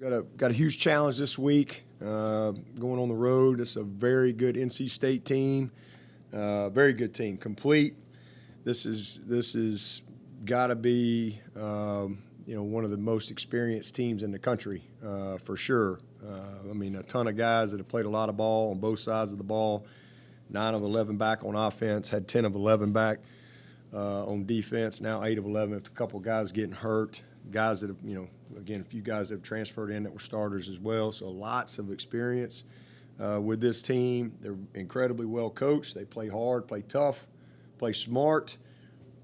Got a huge challenge this week going on the road. It's a very good NC State team, very good team, complete. This is got to be one of the most experienced teams in the country for sure. A ton of guys that have played a lot of ball on both sides of the ball. 9 of 11 back on offense, had 10 of 11 back on defense. Now 8 of 11. If a couple guys getting hurt, guys that have again, a few guys that have transferred in that were starters as well. So lots of experience with this team. They're incredibly well coached. They play hard, play tough, play smart,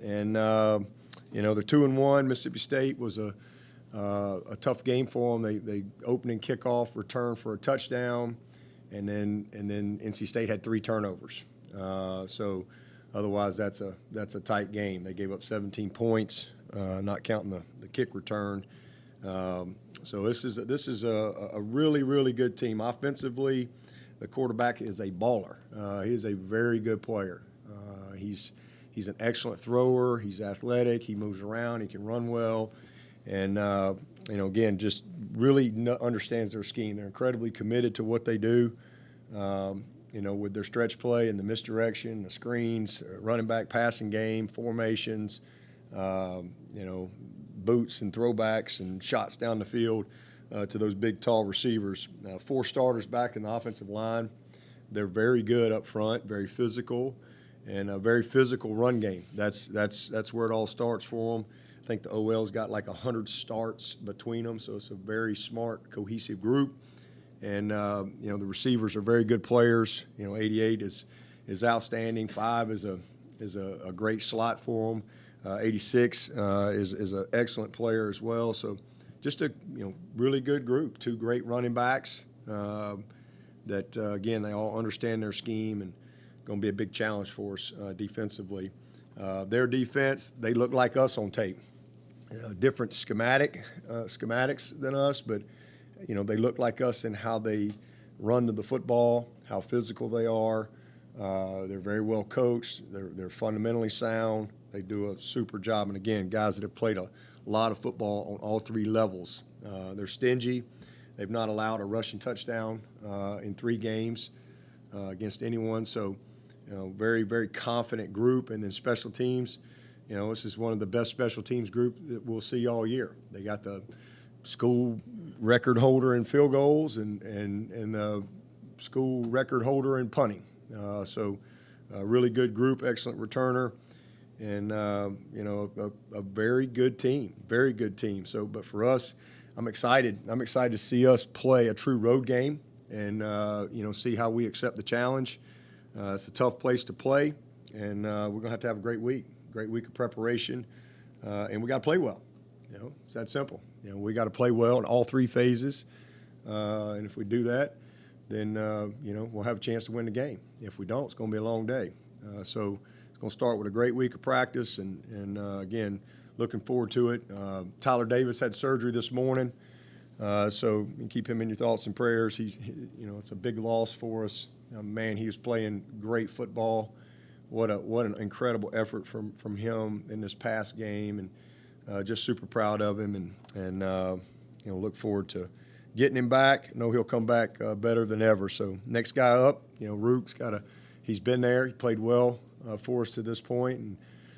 and they're 2-1. Mississippi State was a tough game for them. They opening kickoff return for a touchdown, and then NC State had 3 turnovers. So otherwise, that's a tight game. They gave up 17 points, not counting the kick return. So this is a really, really good team. Offensively, the quarterback is a baller. He is a very good player. He's an excellent thrower. He's athletic. He moves around. He can run well. And, again, just really understands their scheme. They're incredibly committed to what they do, with their stretch play and the misdirection, the screens, running back passing game, formations, boots and throwbacks and shots down the field to those big, tall receivers. 4 starters back in the offensive line. They're very good up front, very physical, and a very physical run game. That's where it all starts for them. I think the OL's got like 100 starts between them, so it's a very smart, cohesive group. And the receivers are very good players. 88 is outstanding. 5 is a great slot for them. 86 is an excellent player as well. So just a really good group. 2 great running backs that again, they all understand their scheme and going to be a big challenge for us defensively. Their defense, they look like us on tape. Different schematics than us, but they look like us in how they run to the football, how physical they are. They're very well coached. They're fundamentally sound. They do a super job. And, again, guys that have played a lot of football on all 3 levels. They're stingy. They've not allowed a rushing touchdown in 3 games against anyone. So, very, very confident group. And then special teams, this is one of the best special teams group that we'll see all year. They got the school record holder in field goals and the school record holder in punting. So a really good group, excellent returner. And, a very good team, very good team. So, but for us, I'm excited. I'm excited to see us play a true road game and, see how we accept the challenge. It's a tough place to play, and we're going to have a great week of preparation, and we got to play well. It's that simple. We got to play well in all 3 phases, and if we do that, then, we'll have a chance to win the game. If we don't, it's going to be a long day. So it's going to start with a great week of practice, and again, looking forward to it. Tyler Davis had surgery this morning, so you can keep him in your thoughts and prayers. It's a big loss for us. Man, he was playing great football. What an incredible effort from him in this past game, and just super proud of him, and look forward to getting him back. Know he'll come back better than ever. So next guy up, Rook's he's been there. He played well for us to this point, and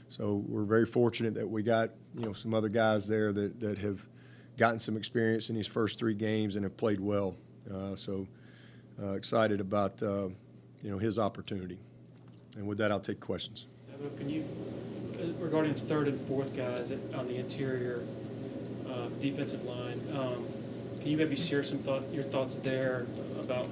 so we're very fortunate that we got some other guys there that have gotten some experience in these first 3 games and have played well. So excited about his opportunity. And with that, I'll take questions. Dabo, can you, regarding 3rd and 4th guys on the interior defensive line, can you maybe share your thoughts there about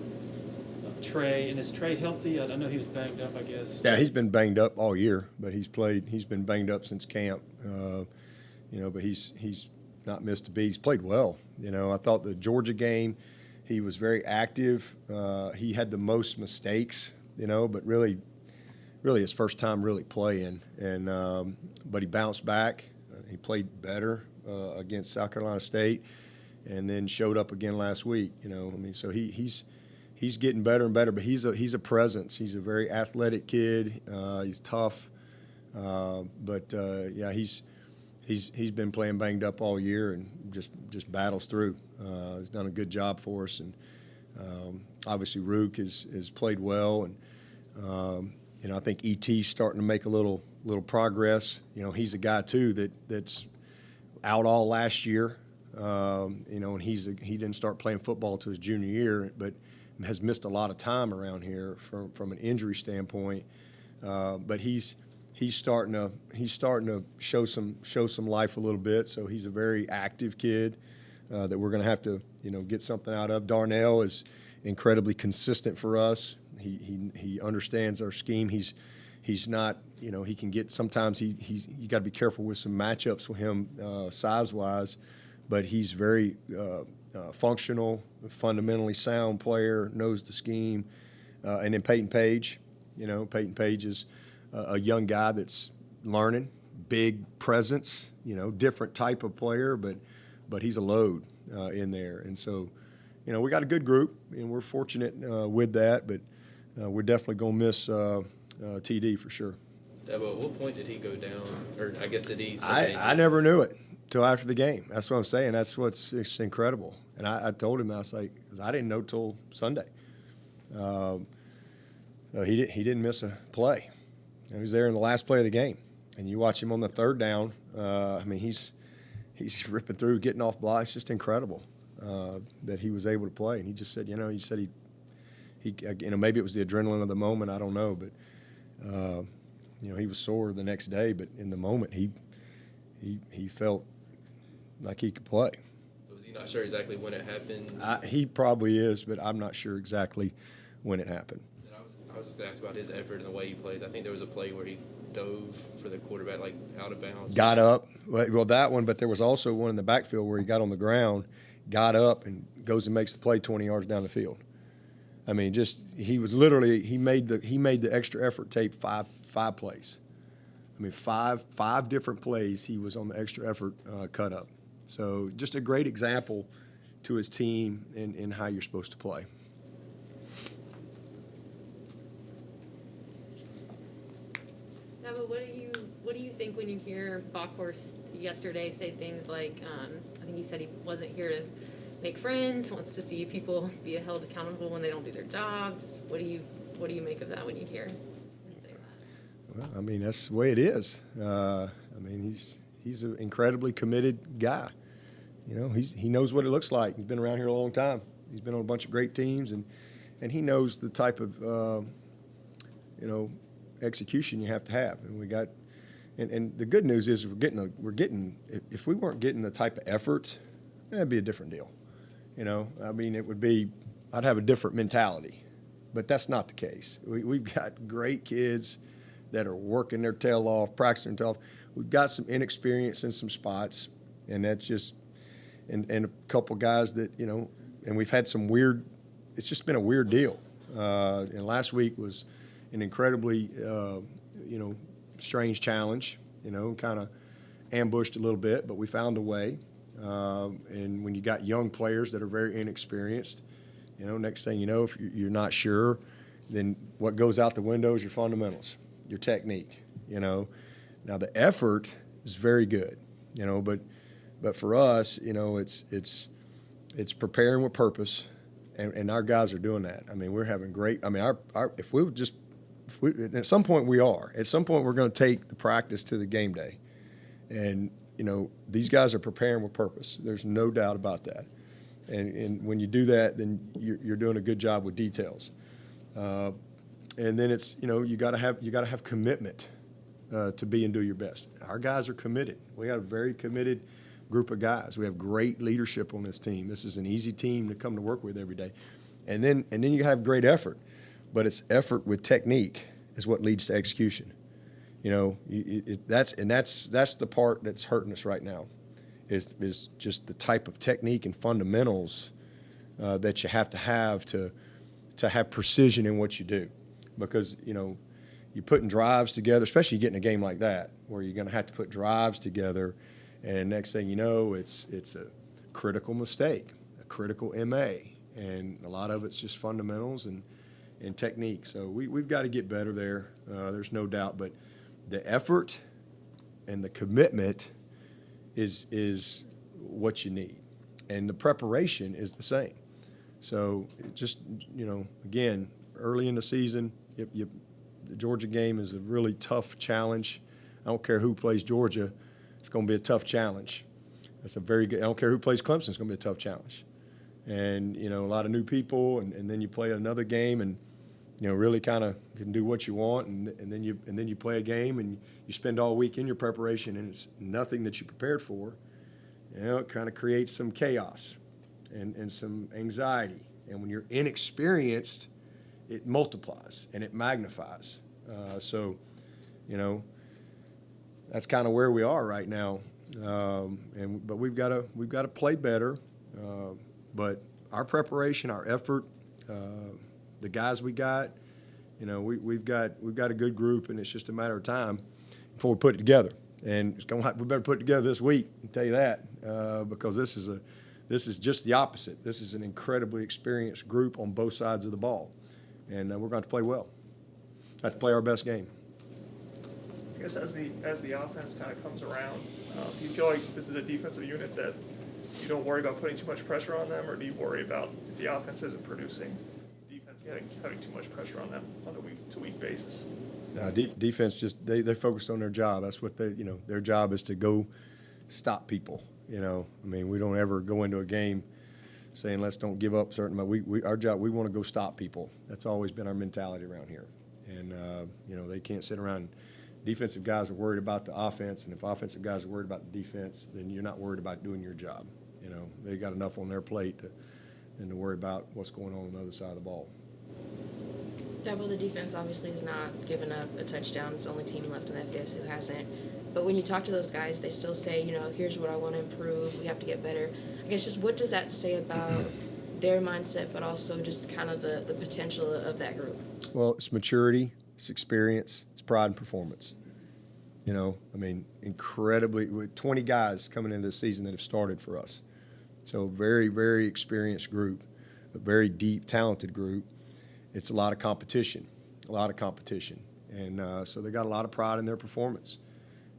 Trey? And is Trey healthy? I know he was banged up, I guess. Yeah, he's been banged up all year, but he's been banged up since camp. But he's not missed a beat. He's played well. I thought the Georgia game, he was very active. He had the most mistakes, but really his first time really playing. And but he bounced back. He played better against South Carolina State, and then showed up again last week. So he's getting better and better. But he's a presence. He's a very athletic kid. He's tough. But he's he's been playing banged up all year and just battles through. He's done a good job for us, and obviously Rook has played well, and I think ET's starting to make a little progress. He's a guy too that's out all last year. And he didn't start playing football until his junior year, but has missed a lot of time around here from an injury standpoint. But he's starting to show some life a little bit. So he's a very active kid that we're going to have to get something out of. Darnell is incredibly consistent for us. He understands our scheme. He's not, he can get sometimes you got to be careful with some matchups with him size-wise, but he's very functional, fundamentally sound player, knows the scheme. And then Peyton Page, Peyton Page is a young guy that's learning, big presence, different type of player, but he's a load in there. And so, we got a good group, and we're fortunate with that, but we're definitely going to miss TD for sure. Dabo, at what point did he go down, or I guess did he? I never knew it till after the game. That's what I'm saying. That's it's incredible. And I told him, I was like, 'cause I didn't know till Sunday. He didn't miss a play. He was there in the last play of the game. And you watch him on the third down. He's ripping through, getting off blocks. It's just incredible that he was able to play. And he just said, he maybe it was the adrenaline of the moment. I don't know, but he was sore the next day. But in the moment, he felt like he could play. So was he not sure exactly when it happened? He probably is, but I'm not sure exactly when it happened. And I was just going to ask about his effort and the way he plays. I think there was a play where he dove for the quarterback, like out of bounds. Got up. Well, that one, but there was also one in the backfield where he got on the ground, got up, and goes and makes the play 20 yards down the field. He was literally he made the extra effort tape five plays. Five different plays he was on the extra effort cut up. So just a great example to his team in how you're supposed to play. Dabo, what do you think when you hear Bockhorst yesterday say things like, I think he said he wasn't here to make friends, wants to see people be held accountable when they don't do their jobs. What do you make of that when you hear him say that? Well, that's the way it is. He's an incredibly committed guy. He knows what it looks like. He's been around here a long time. He's been on a bunch of great teams, and he knows the type of execution you have to have. And we got, and the good news is we're getting. If we weren't getting the type of effort, that'd be a different deal. It would be. I'd have a different mentality, but that's not the case. We've got great kids that are working their tail off, practicing their tail off. We've got some inexperience in some spots, and that's just, and a couple guys that, and we've had some weird, it's just been a weird deal. And last week was an incredibly, strange challenge, kind of ambushed a little bit, but we found a way. And when you got young players that are very inexperienced, next thing you know, if you're not sure, then what goes out the window is your fundamentals, your technique, Now the effort is very good, but for us, it's preparing with purpose, and our guys are doing that. We're having great. At some point we are. At some point we're going to take the practice to the game day, and these guys are preparing with purpose. There's no doubt about that. And when you do that, then you're doing a good job with details. And then it's you got to have commitment to be and do your best. Our guys are committed. We got a very committed group of guys. We have great leadership on this team. This is an easy team to come to work with every day. And then you have great effort, but it's effort with technique is what leads to execution. That's the part that's hurting us right now, is just the type of technique and fundamentals that you have to have precision in what you do, because you're putting drives together, especially getting a game like that where you're going to have to put drives together, and next thing you know, it's a critical mistake, a critical MA, and a lot of it's just fundamentals and technique. So we've got to get better there. There's no doubt, but the effort and the commitment is what you need, and the preparation is the same. So just, again, early in the season, the Georgia game is a really tough challenge. I don't care who plays Georgia, it's going to be a tough challenge. That's a very good. I don't care who plays Clemson, it's going to be a tough challenge. And a lot of new people, and then you play another game, and really kind of can do what you want, and then you play a game, and you spend all week in your preparation, and it's nothing that you prepared for. It kind of creates some chaos and some anxiety. And when you're inexperienced, it multiplies and it magnifies. So, that's kind of where we are right now. But we've got to play better. But our preparation, our effort, the guys we got, we've got a good group, and it's just a matter of time before we put it together. And we better put it together this week. I'll tell you that, because this is just the opposite. This is an incredibly experienced group on both sides of the ball, and we're going to play well. Have to play our best game. I guess as the offense kind of comes around, do you feel like this is a defensive unit that you don't worry about putting too much pressure on them, or do you worry about if the offense isn't producing, defense having too much pressure on them on a week-to-week basis? Defense just they focus on their job. That's what their job is, to go stop people. We don't ever go into a game saying let's don't give up certain. Our job, we want to go stop people. That's always been our mentality around here. And they can't sit around. Defensive guys are worried about the offense, and if offensive guys are worried about the defense, then you're not worried about doing your job. They got enough on their plate than to worry about what's going on the other side of the ball. Dabo, the defense obviously has not given up a touchdown. It's the only team left in the FBS who hasn't. But when you talk to those guys, they still say, here's what I want to improve. We have to get better. I guess just what does that say about their mindset, but also just kind of the potential of that group? Well, it's maturity, it's experience, it's pride and performance. Incredibly, with 20 guys coming into this season that have started for us. So very, very experienced group, a very deep, talented group. It's a lot of competition. And so they got a lot of pride in their performance.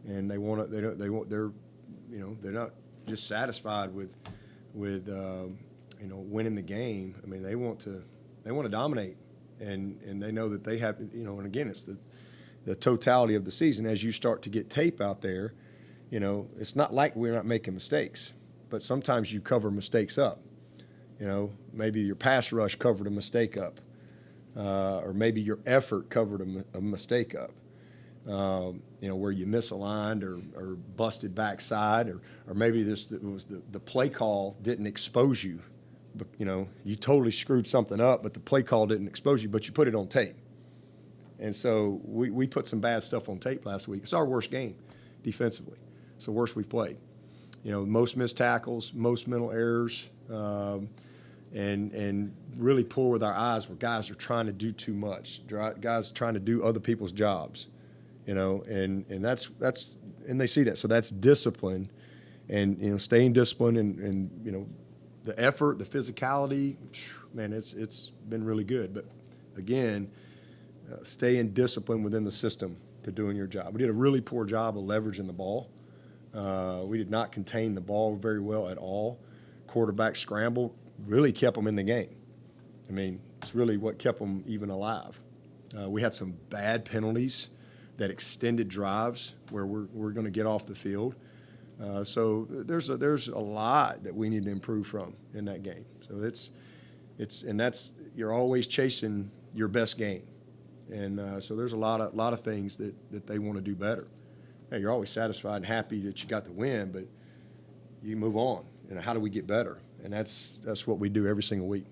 And they're not just satisfied with winning the game. They want to dominate. And they know that they have, and again, it's the totality of the season. As you start to get tape out there, it's not like we're not making mistakes, but sometimes you cover mistakes up. Maybe your pass rush covered a mistake up, or maybe your effort covered a mistake up. Where you misaligned or busted backside, or maybe the play call didn't expose you. But, you totally screwed something up, but the play call didn't expose you, but you put it on tape. And so we put some bad stuff on tape last week. It's our worst game defensively. It's the worst we've played. Most missed tackles, most mental errors, and really poor with our eyes where guys are trying to do too much. Guys trying to do other people's jobs, and that's and they see that. So that's discipline, and staying disciplined, and the effort, the physicality, man, it's been really good. But again, staying disciplined within the system to doing your job. We did a really poor job of leveraging the ball. We did not contain the ball very well at all. Quarterback scramble really kept them in the game. It's really what kept them even alive. We had some bad penalties that extended drives where we're going to get off the field. So there's a lot that we need to improve from in that game. So you're always chasing your best game, and so there's a lot of things that they want to do better. You're always satisfied and happy that you got the win, but you move on. How do we get better? And that's what we do every single week.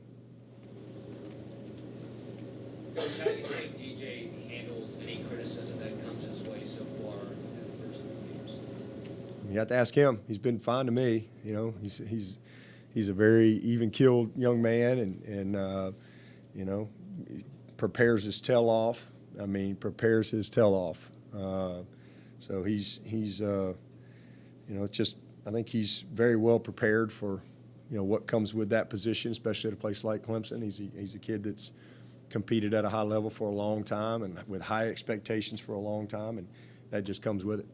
Coach, how do you think DJ handles any criticism that comes his way so far in the first 3 games? You have to ask him. He's been fine to me. He's a very even-keeled young man, and prepares his tail off. So he's it's just, I think he's very well prepared for what comes with that position, especially at a place like Clemson. He's a kid that's competed at a high level for a long time and with high expectations for a long time, and that just comes with it.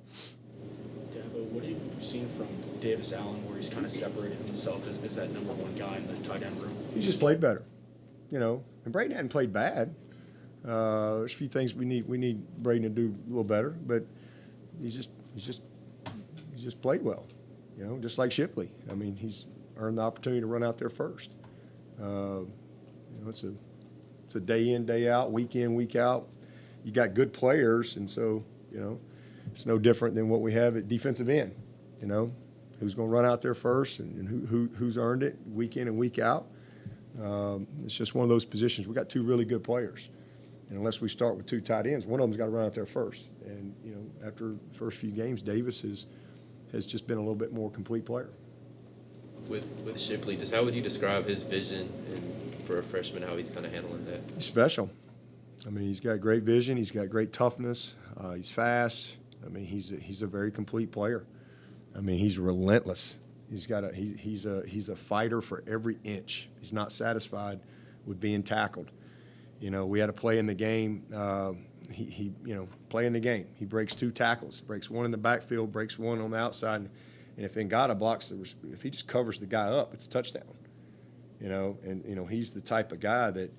Dabo, what have you seen from Davis Allen where he's kind of separated himself as that number one guy in the tight end room? He's just played better, and Braden hadn't played bad. There's a few things we need Braden to do a little better, but he's just played well, just like Shipley. I mean, he's earned the opportunity to run out there first. It's a day in, day out, week in, week out. You got good players, and so it's no different than what we have at defensive end. Who's going to run out there first, and who's earned it week in and week out. It's just one of those positions. We got two really good players, and unless we start with two tight ends, one of them's got to run out there first. And after the first few games, Davis has just been a little bit more complete player. With Shipley, just how would you describe his vision and for a freshman, how he's kind of handling that? He's special. I mean, he's got great vision. He's got great toughness. He's fast. I mean, he's a very complete player. I mean, he's relentless. He's a fighter for every inch. He's not satisfied with being tackled. We had a play in the game. Play in the game. He breaks 2 tackles, breaks one in the backfield, breaks one on the outside, and if Ngata blocks if he just covers the guy up, it's a touchdown. He's the type of guy that,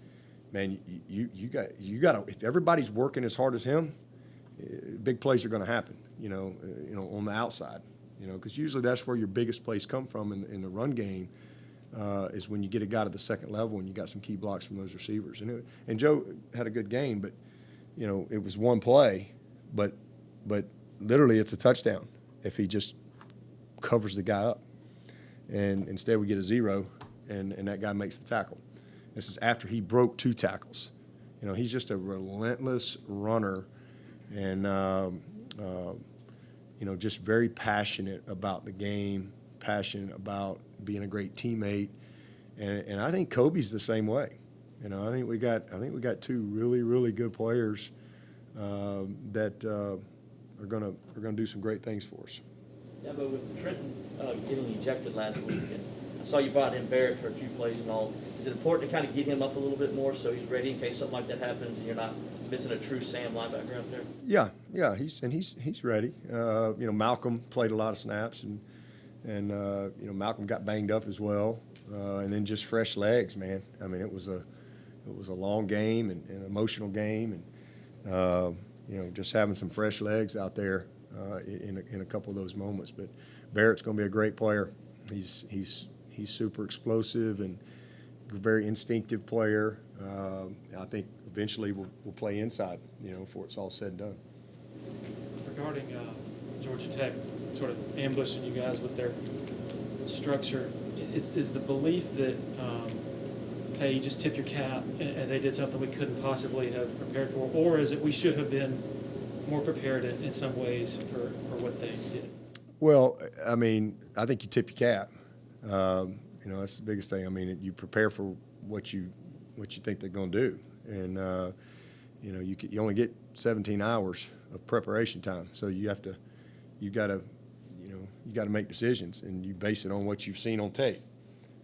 man, you got to, if everybody's working as hard as him, big plays are going to happen. On the outside. Because usually that's where your biggest plays come from in the run game, is when you get a guy to the second level and you got some key blocks from those receivers. And Joe had a good game, but it was one play, but literally it's a touchdown if he just covers the guy up. And instead we get a 0, and that guy makes the tackle. This is after he broke 2 tackles. He's just a relentless runner, and just very passionate about the game, passionate about being a great teammate, and I think Kobe's the same way. I think we got 2 really, really good players that are gonna do some great things for us. Yeah, but with Trenton getting ejected last week, and I saw you brought in Barrett for a few plays and all, is it important to kind of get him up a little bit more so he's ready in case something like that happens and you're not missing a true Sam linebacker out there? Yeah, he's ready. Malcolm played a lot of snaps, and Malcolm got banged up as well, and then just fresh legs, man. I mean, it was a long game and an emotional game, and just having some fresh legs out there in a couple of those moments. But Barrett's going to be a great player. He's super explosive and very instinctive player. I think eventually we'll play inside, before it's all said and done. Regarding Georgia Tech sort of ambushing you guys with their structure, is the belief that, hey, you just tip your cap and they did something we couldn't possibly have prepared for, or is it we should have been more prepared in some ways for what they did? Well, I mean, I think you tip your cap. That's the biggest thing. I mean, you prepare for what you think they're going to do, and you only get 17 hours of preparation time, so you got to make decisions, and you base it on what you've seen on tape,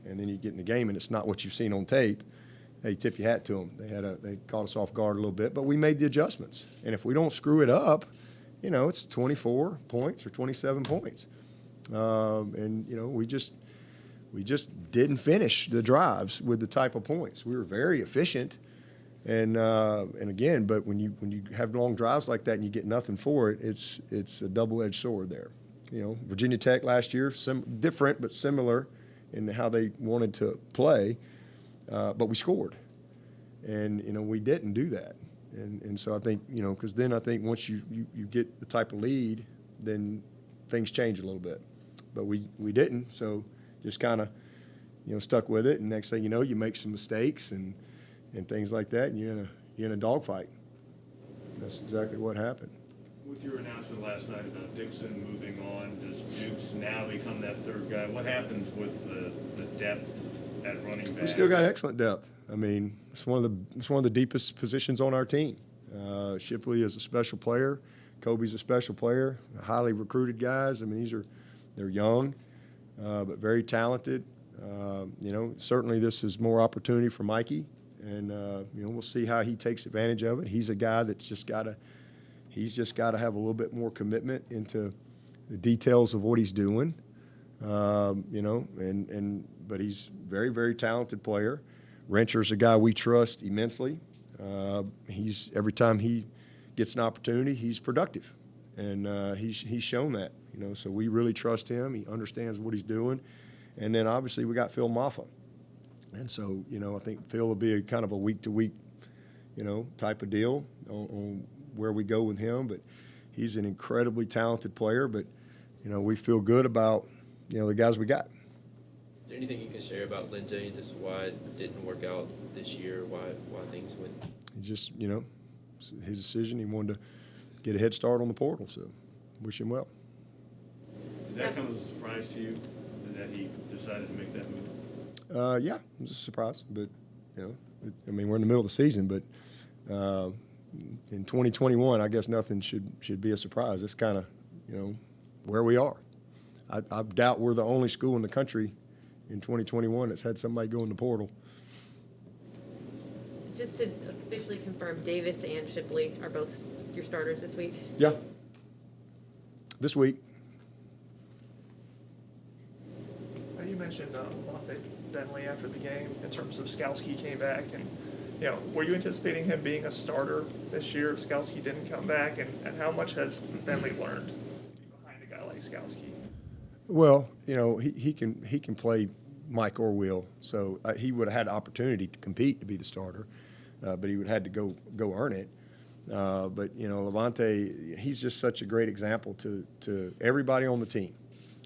and then you get in the game and it's not what you've seen on tape. Hey, tip your hat to them. They caught us off guard a little bit, but we made the adjustments, and if we don't screw it up, it's 24 points or 27 points, and we just didn't finish the drives with the type of points. We were very efficient, and again, but when you have long drives like that and you get nothing for it, it's a double-edged sword there. Virginia Tech last year, different but similar in how they wanted to play, but we scored, and we didn't do that, and so I think because then I think once you get the type of lead, then things change a little bit, but we didn't, so just kind of stuck with it, and next thing you know, you make some mistakes and things like that, and you're in a dogfight. That's exactly what happened. With your announcement last night about Dixon moving on, does Dukes now become that third guy? What happens with the depth at running back? We still got excellent depth. I mean, it's one of the deepest positions on our team. Shipley is a special player. Kobe's a special player. Highly recruited guys. I mean, they're young, but very talented. Certainly this is more opportunity for Mikey, and we'll see how he takes advantage of it. He's a guy that's just got to have a little bit more commitment into the details of what he's doing, but he's very, very talented player. Rencher's a guy we trust immensely. Every time he gets an opportunity, he's productive, and he's shown that. So we really trust him. He understands what he's doing, and then obviously we got Phil Maffa, and so I think Phil will be a kind of a week-to-week, type of deal on where we go with him. But he's an incredibly talented player. But we feel good about the guys we got. Is there anything you can share about Lynn Jane, just why it didn't work out this year, why things went? He just, his decision. He wanted to get a head start on the portal, so wish him well. Did that come as a surprise to you, that he decided to make that move? Yeah, it was a surprise, but we're in the middle of the season, but in 2021, I guess nothing should be a surprise. It's kind of, where we are. I doubt we're the only school in the country in 2021 that's had somebody go in the portal. Just to officially confirm, Davis and Shipley are both your starters this week? Yeah. This week. You mentioned Monte Bentley after the game in terms of Skalski came back, and were you anticipating him being a starter this year if Skalski didn't come back, and how much has Bentley learned behind a guy like Skalski? Well, he can play Mike or Will, so he would have had the opportunity to compete to be the starter, but he would have had to go earn it. But Levante, he's just such a great example to everybody on the team,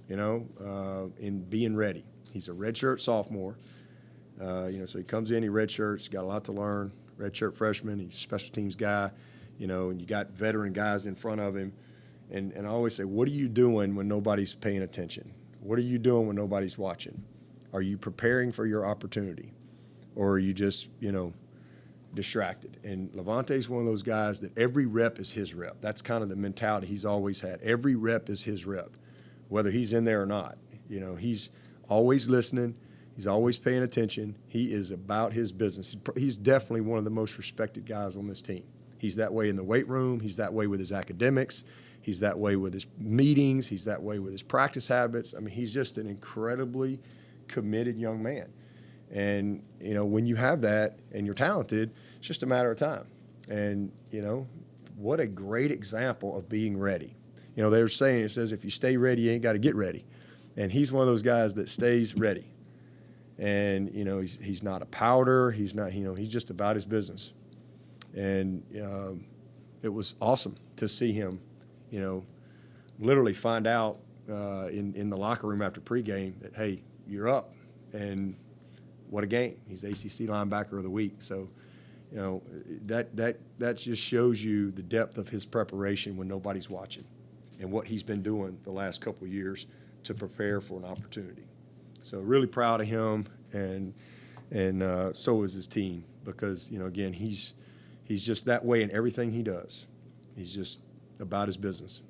in being ready. He's a redshirt sophomore, so he comes in, he redshirts, got a lot to learn. Redshirt freshman, he's a special teams guy, and you got veteran guys in front of him. And I always say, what are you doing when nobody's paying attention? What are you doing when nobody's watching? Are you preparing for your opportunity? Or are you just, distracted? And Levante's one of those guys that every rep is his rep. That's kind of the mentality he's always had. Every rep is his rep, whether he's in there or not. He's always listening. He's always paying attention. He is about his business. He's definitely one of the most respected guys on this team. He's that way in the weight room. He's that way with his academics. He's that way with his meetings. He's that way with his practice habits. He's just an incredibly committed young man. And, when you have that and you're talented, it's just a matter of time. And, what a great example of being ready. They were saying, it says, if you stay ready, you ain't got to get ready. And he's one of those guys that stays ready. And, he's not a powder. He's not, he's just about his business. And it was awesome to see him, literally find out in the locker room after pregame that, hey, you're up. And what a game. He's ACC linebacker of the week. So, that just shows you the depth of his preparation when nobody's watching and what he's been doing the last couple of years to prepare for an opportunity. So really proud of him, and so is his team, because, again, he's just that way in everything he does. He's just about his business.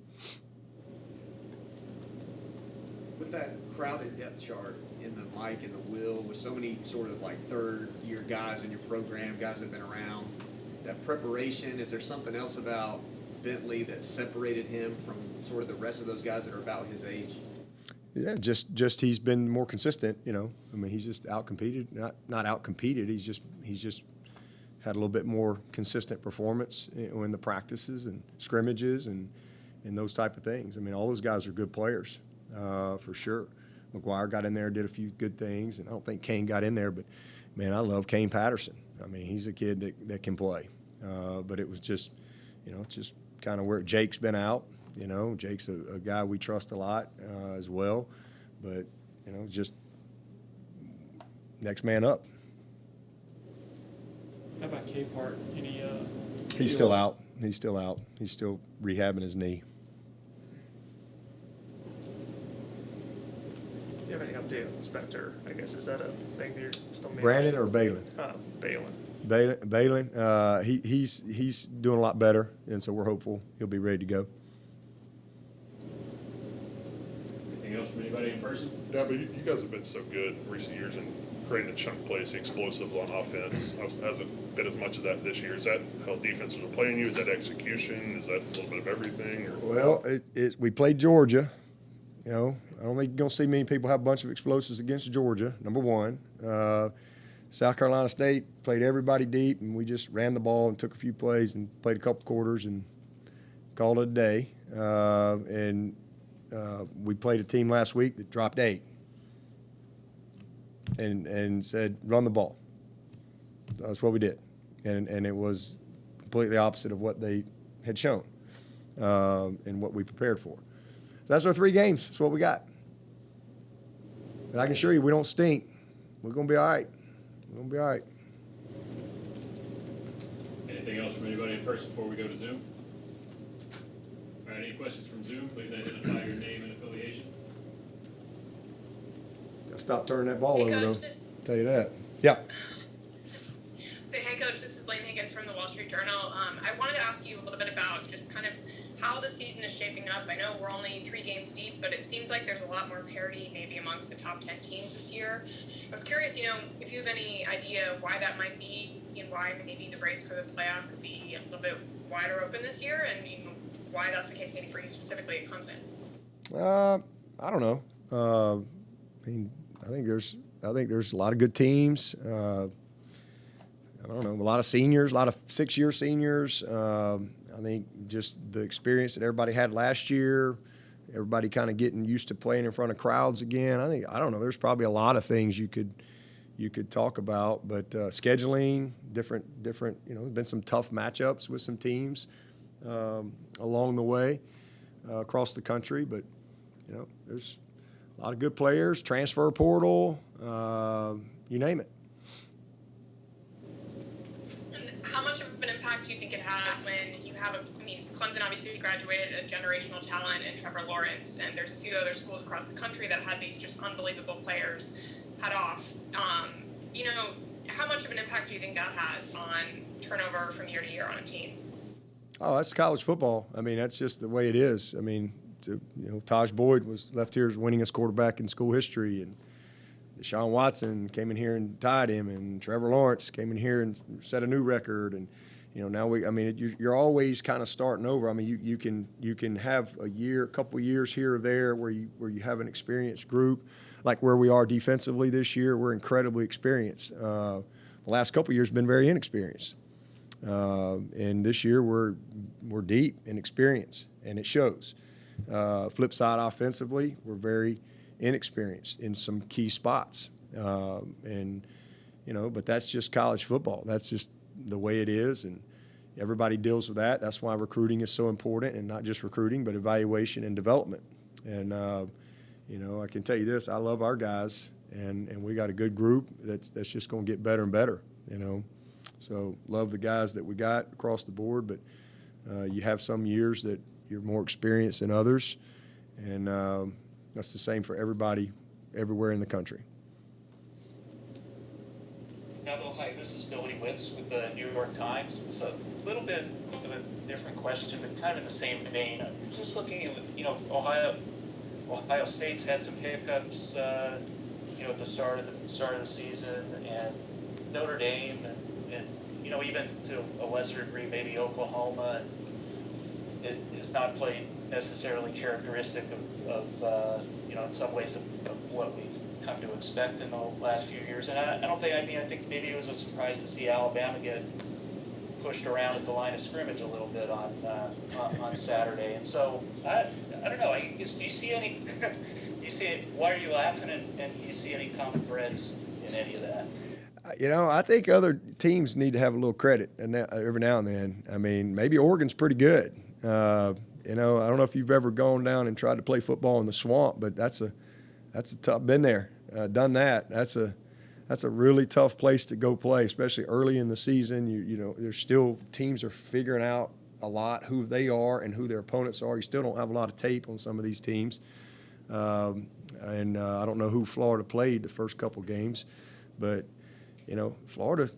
With that crowded depth chart in the Mike and the Will, with so many sort of like third-year guys in your program, guys that have been around, that preparation, is there something else about Bentley that separated him from sort of the rest of those guys that are about his age? Yeah, just he's been more consistent. He's just out-competed, not out-competed. He's just had a little bit more consistent performance in the practices and scrimmages and those type of things. All those guys are good players, for sure. McGuire got in there, did a few good things, and I don't think Kane got in there, but, man, I love Kane Patterson. He's a kid that can play. But it was just, it's just kind of where Jake's been out. Jake's a guy we trust a lot as well. But, just next man up. How about K-Part? He's still out. He's still rehabbing his knee. Do you have any update on Spectre? I guess, is that a thing that you're still managing? Brandon or Balin? Balin. He's doing a lot better, and so we're hopeful he'll be ready to go. Anything else from anybody in person? Yeah, but you guys have been so good in recent years in creating the chunk plays, the explosive on offense. Hasn't been as much of that this year. Is that how defenses are playing you? Is that execution? Is that a little bit of everything? Or? Well, we played Georgia, You know, I don't think you're going to see many people have a bunch of explosives against Georgia, number one. South Carolina State played everybody deep, and we just ran the ball and took a few plays and played a couple quarters and called it a day. We played a team last week that dropped 8 and said, run the ball. That's what we did. And it was completely opposite of what they had shown and what we prepared for. So that's our 3 games. That's what we got. But I can assure you, we don't stink. We're going to be all right. We're going to be all right. Anything else from anybody in person before we go to Zoom? All right, any questions from Zoom? Please identify your name and affiliation. Gotta stop turning that ball Hey, over, Coach. though. Tell you that. Yeah. So, hey, Coach, this is Lane Higgins from the Wall Street Journal. I wanted to ask you a little bit about just kind of how the season is shaping up. I know we're only 3 games deep, but it seems like there's a lot more parity maybe amongst the top 10 teams this year. I was curious, if you have any idea why that might be and why maybe the race for the playoff could be a little bit wider open this year, and why that's the case maybe for you specifically at Clemson. I don't know. I think there's a lot of good teams. I don't know, a lot of seniors, a lot of 6-year seniors. I think just the experience that everybody had last year, everybody kind of getting used to playing in front of crowds again. I don't know. There's probably a lot of things you could talk about, but scheduling, different. There's been some tough matchups with some teams along the way across the country, but there's a lot of good players, transfer portal, you name it. And how much of an impact do you think it has when you have Clemson obviously graduated a generational talent in Trevor Lawrence, and there's a few other schools across the country that had these just unbelievable players head off. How much of an impact do you think that has on turnover from year to year on a team? Oh, that's college football. That's just the way it is. Taj Boyd was left here as winningest quarterback in school history, and Deshaun Watson came in here and tied him, and Trevor Lawrence came in here and set a new record. And now you're always kind of starting over. You can have a couple years here or there where you have an experienced group, like where we are defensively this year. We're incredibly experienced. The last couple years have been very inexperienced, and this year we're deep in experience, and it shows. Flip side, offensively, we're very inexperienced in some key spots, but that's just college football. That's just the way it is, and everybody deals with that. That's why recruiting is so important, and not just recruiting, but evaluation and development. And I can tell you this: I love our guys, and we got a good group that's just going to get better and better. So love the guys that we got across the board, but you have some years that you're more experienced than others, and that's the same for everybody everywhere in the country. Dabo, hi, this is Billy Witz with the New York Times. It's a little bit of a different question, but kind of in the same vein. I'm just looking at, Ohio State's had some hiccups, at the start of the season, and Notre Dame, and even to a lesser degree, maybe Oklahoma. It has not played necessarily characteristic of in some ways of what we've come to expect in the last few years. And I think maybe it was a surprise to see Alabama get pushed around at the line of scrimmage a little bit on Saturday. And so I don't know. Do you see any? Why are you laughing? And do you see any common threads in any of that? I think other teams need to have a little credit every now and then. Maybe Oregon's pretty good. I don't know if you've ever gone down and tried to play football in the swamp, but that's a tough. Been there, done that. That's a really tough place to go play, especially early in the season. There's still teams are figuring out a lot who they are and who their opponents are. You still don't have a lot of tape on some of these teams, and I don't know who Florida played the first couple games, but Florida,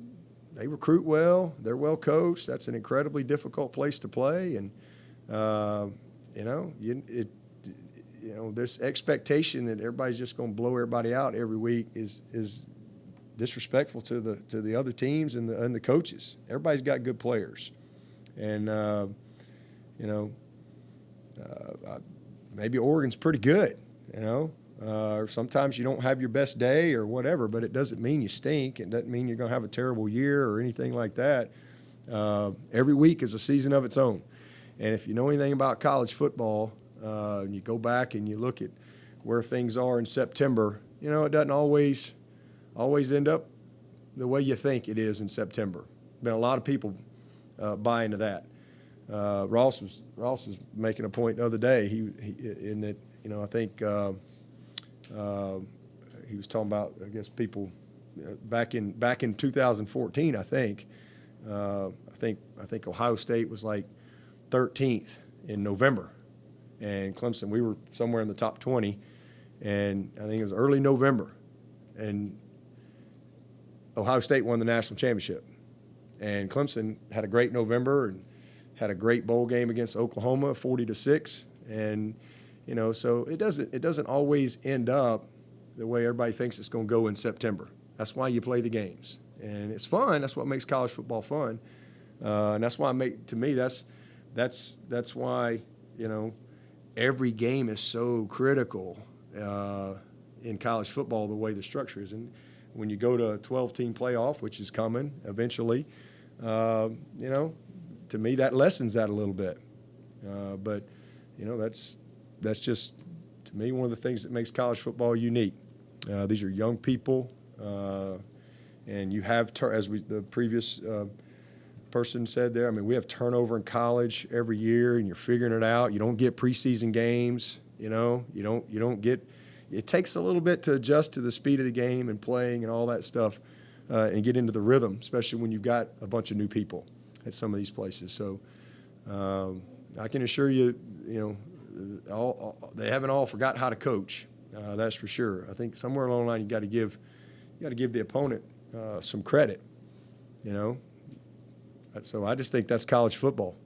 they recruit well. They're well coached. That's an incredibly difficult place to play, and this expectation that everybody's just going to blow everybody out every week is disrespectful to the other teams and the coaches. Everybody's got good players, and maybe Oregon's pretty good. you know. Or sometimes you don't have your best day or whatever, but it doesn't mean you stink. It doesn't mean you're going to have a terrible year or anything like that. Every week is a season of its own. And if you know anything about college football, and you go back and you look at where things are in September, you know, it doesn't always end up the way you think it is in September. Been a lot of people buy into that. Ross was making a point the other day. He in that, you know, I think he was talking about, I guess, people back in 2014. I think Ohio State was like 13th in November, and Clemson, we were somewhere in the top 20, and I think it was early November, and Ohio State won the national championship, and Clemson had a great November and had a great bowl game against Oklahoma, 40-6, and you know, so it doesn't always end up the way everybody thinks it's going to go in September. That's why you play the games, and it's fun. That's what makes college football fun, and that's why that's why, you know, every game is so critical in college football, the way the structure is. And when you go to a 12-team playoff, which is coming eventually, you know, to me that lessens that a little bit. But you know, that's just, to me, one of the things that makes college football unique. These are young people, and you have, the previous person said there, I mean, we have turnover in college every year, and you're figuring it out. You don't get preseason games, you know. You don't get. It takes a little bit to adjust to the speed of the game and playing and all that stuff, and get into the rhythm, especially when you've got a bunch of new people at some of these places. So I can assure you, you know, they haven't all forgot how to coach. That's for sure. I think somewhere along the line you got to give the opponent some credit, you know. So I just think that's college football.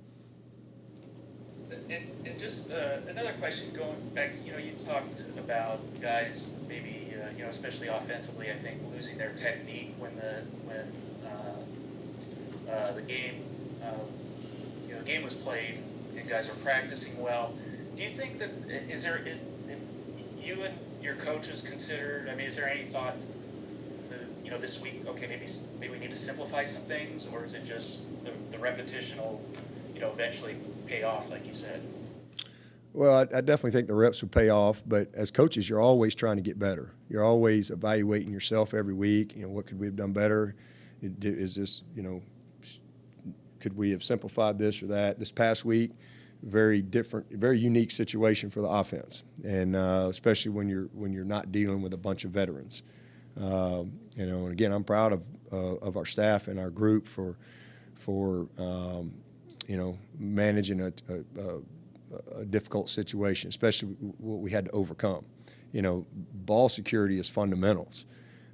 And just another question, going back, you know, you talked about guys maybe, you know, especially offensively, I think losing their technique when the game, you know, the game was played and guys are practicing well. Do you think that is you and your coaches considered? I mean, is there any thought, you know, this week? Okay, maybe we need to simplify some things, or is it just the repetition will, you know, eventually pay off, like you said? Well, I definitely think the reps would pay off, but as coaches, you're always trying to get better. You're always evaluating yourself every week. You know, what could we have done better? Is this, you know, could we have simplified this or that? This past week, very different, very unique situation for the offense, and especially when you're not dealing with a bunch of veterans. You know, and again, I'm proud of our staff and our group for you know, managing a difficult situation, especially what we had to overcome. You know, ball security is fundamentals,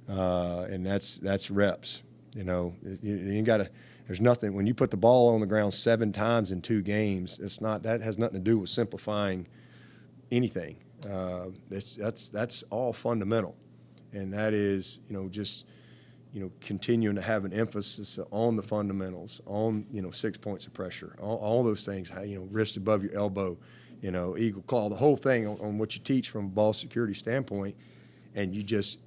and that's reps. You know, you got to. There's nothing when you put the ball on the ground 7 times in 2 games. That has nothing to do with simplifying anything. That's all fundamental, and that is, you know, just, you know, continuing to have an emphasis on the fundamentals, on, you know, 6 points of pressure, all those things, you know, wrist above your elbow, you know, eagle claw, the whole thing on what you teach from a ball security standpoint, and you just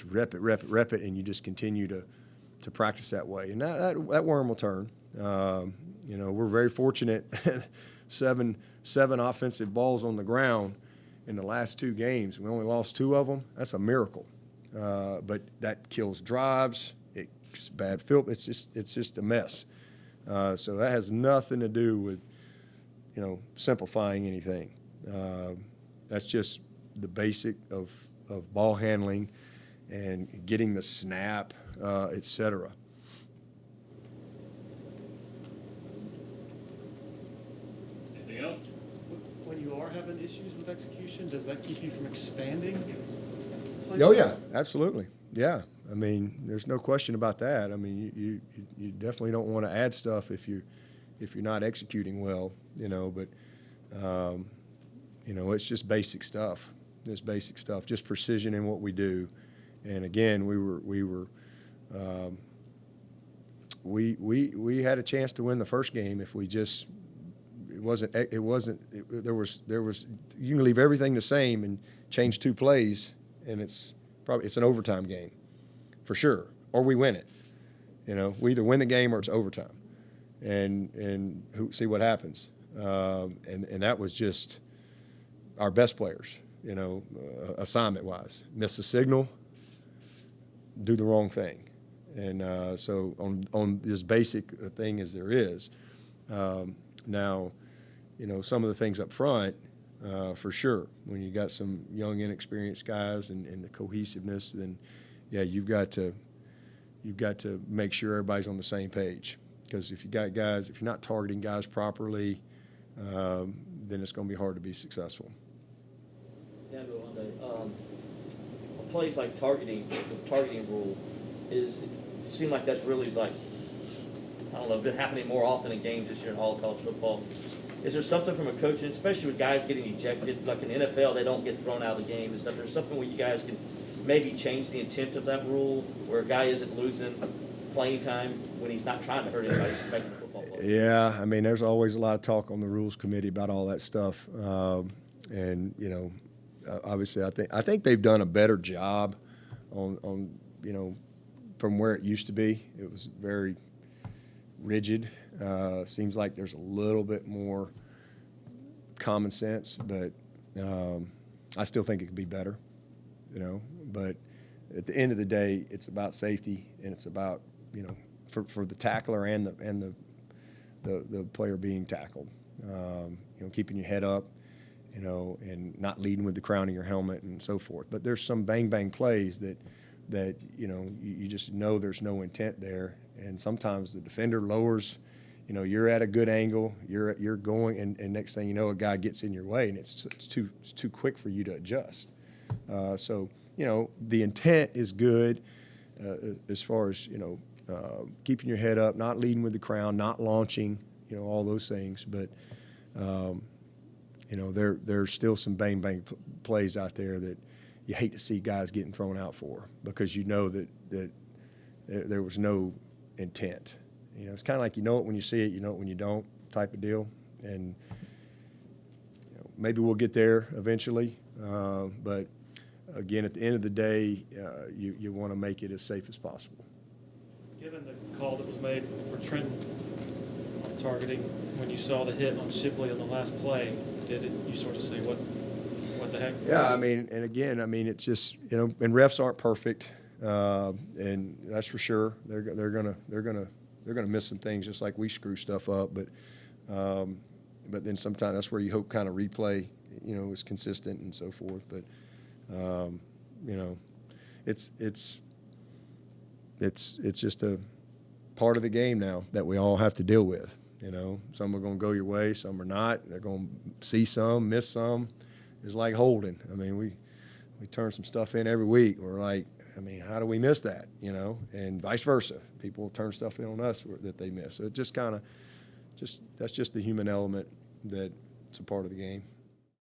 rep it, and you just continue to practice that way, and that worm will turn. You know, we're very fortunate, seven offensive balls on the ground in the last 2 games. We only lost 2 of them. That's a miracle. But that kills drives. It's bad field. It's just a mess. So that has nothing to do with, you know, simplifying anything. That's just the basic of ball handling and getting the snap, et cetera. Anything else? When you are having issues with execution, does that keep you from expanding? Oh yeah, absolutely. Yeah, I mean, there's no question about that. I mean, you definitely don't want to add stuff if you're not executing well, you know. But you know, it's just basic stuff. Just basic stuff. Just precision in what we do. And again, we had a chance to win the first game if we there was you can leave everything the same and change 2 plays, and it's an overtime game, for sure, or we win it. We either win the game or it's overtime, and see what happens. And that was just our best players, assignment wise, miss the signal, do the wrong thing. And so on this basic thing as there is, now, some of the things up front, for sure, when you got some young, inexperienced guys and the cohesiveness, then, yeah, you've got to make sure everybody's on the same page. Because if you're not targeting guys properly, then it's going to be hard to be successful. Yeah, but on plays like the targeting rule it seemed like that's really been happening more often in games this year in all of college football. Is there something from a coach, especially with guys getting ejected, like in the NFL, they don't get thrown out of the game and stuff. There's something where you guys can maybe change the intent of that rule, where a guy isn't losing playing time when he's not trying to hurt anybody, he's just making the football play. Yeah, I mean, there's always a lot of talk on the rules committee about all that stuff, and obviously, I think they've done a better job on from where it used to be. It was very rigid. Seems like there's a little bit more common sense, but I still think it could be better, But at the end of the day, it's about safety, and it's about for the tackler and the player being tackled. Keeping your head up, and not leading with the crown of your helmet and so forth. But there's some bang plays that you just know there's no intent there, and sometimes the defender lowers. You're at a good angle, you're going, and next thing you know, a guy gets in your way, and it's too quick for you to adjust. So the intent is good as far as keeping your head up, not leading with the crown, not launching, all those things. But there's still some bang plays out there that you hate to see guys getting thrown out for, because that there was no intent. It's kind of like it when you see it, it when you don't, type of deal. And maybe we'll get there eventually, but again, at the end of the day, you want to make it as safe as possible. Given the call that was made for Trenton on targeting, when you saw the hit on Shipley on the last play, you sort of say, what the heck? Yeah, and again, it's just, and refs aren't perfect, and that's for sure. They're gonna miss some things, just like we screw stuff up. But then sometimes that's where you hope kind of replay, is consistent and so forth. But it's just a part of the game now that we all have to deal with. Some are going to go your way, some are not. They're going to see some, miss some. It's like holding. We turn some stuff in every week. We're like, how do we miss that? And vice versa. People turn stuff in on us that they miss. So it just that's just the human element that it's a part of the game.